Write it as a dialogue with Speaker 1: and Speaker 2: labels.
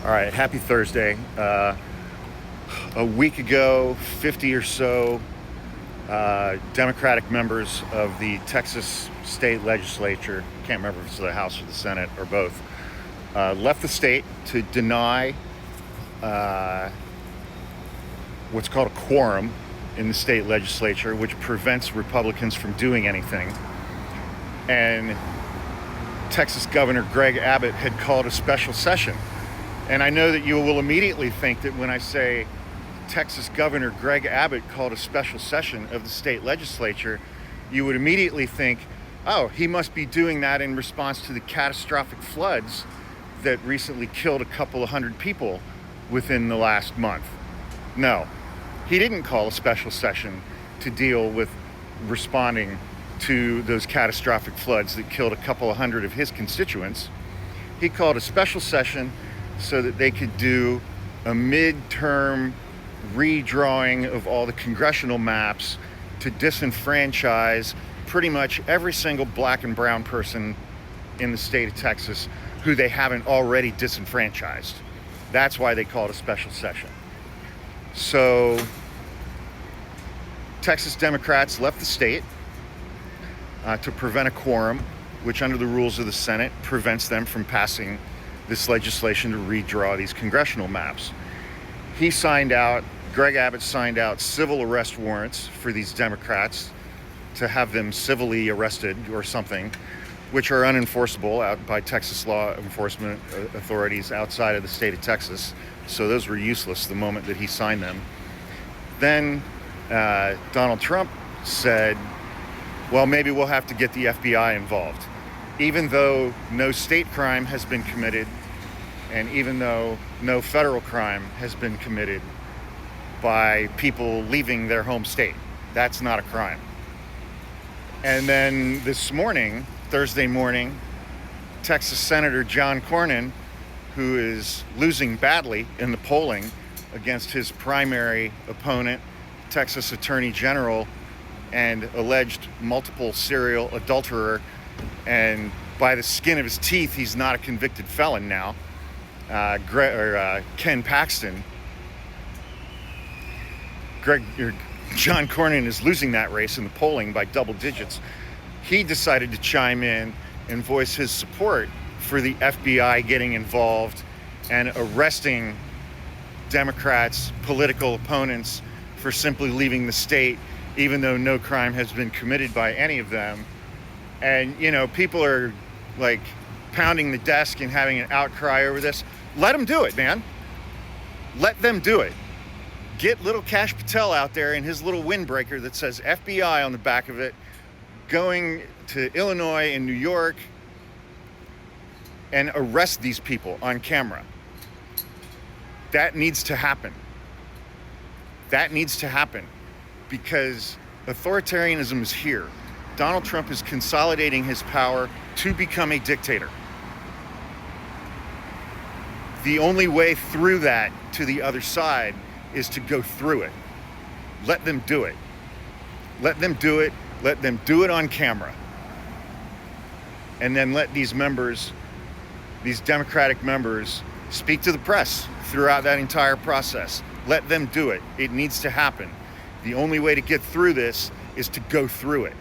Speaker 1: All right, happy Thursday. A week ago, 50 or so Democratic members of the Texas state legislature, can't remember if it's the House or the Senate or both, left the state to deny what's called a quorum in the state legislature, which prevents Republicans from doing anything. And Texas Governor Greg Abbott had called a special session. And I know that you will immediately think that when I say Texas Governor Greg Abbott called a special session of the state legislature, you would immediately think, oh, he must be doing that in response to the catastrophic floods that recently killed a couple of hundred people within the last month. No, he didn't call a special session to deal with responding to those catastrophic floods that killed a couple of hundred of his constituents. He called a special session so that they could do a midterm redrawing of all the congressional maps to disenfranchise pretty much every single black and brown person in the state of Texas who they haven't already disenfranchised. That's why they called a special session. So Texas Democrats left the state to prevent a quorum, which under the rules of the Senate prevents them from passing this legislation to redraw these congressional maps. Greg Abbott signed out civil arrest warrants for these Democrats to have them civilly arrested or something, which are unenforceable out by Texas law enforcement authorities outside of the state of Texas. So those were useless the moment that he signed them. Then Donald Trump said, well, maybe we'll have to get the FBI involved. Even though no state crime has been committed, and even though no federal crime has been committed by people leaving their home state, that's not a crime. And then this morning, Thursday morning, Texas Senator John Cornyn, who is losing badly in the polling against his primary opponent, Texas Attorney General, and alleged multiple serial adulterer, and by the skin of his teeth, he's not a convicted felon now, Ken Paxton. John Cornyn is losing that race in the polling by double digits. He decided to chime in and voice his support for the FBI getting involved and arresting Democrats' political opponents for simply leaving the state, even though no crime has been committed by any of them. And, you know, people are like pounding the desk and having an outcry over this. Let them do it, man. Let them do it. Get little Kash Patel out there in his little windbreaker that says FBI on the back of it, going to Illinois and New York and arrest these people on camera. That needs to happen. That needs to happen because authoritarianism is here. Donald Trump is consolidating his power to become a dictator. The only way through that to the other side is to go through it. Let them do it. Let them do it. Let them do it on camera. And then let these members, these Democratic members, speak to the press throughout that entire process. Let them do it. It needs to happen. The only way to get through this is to go through it.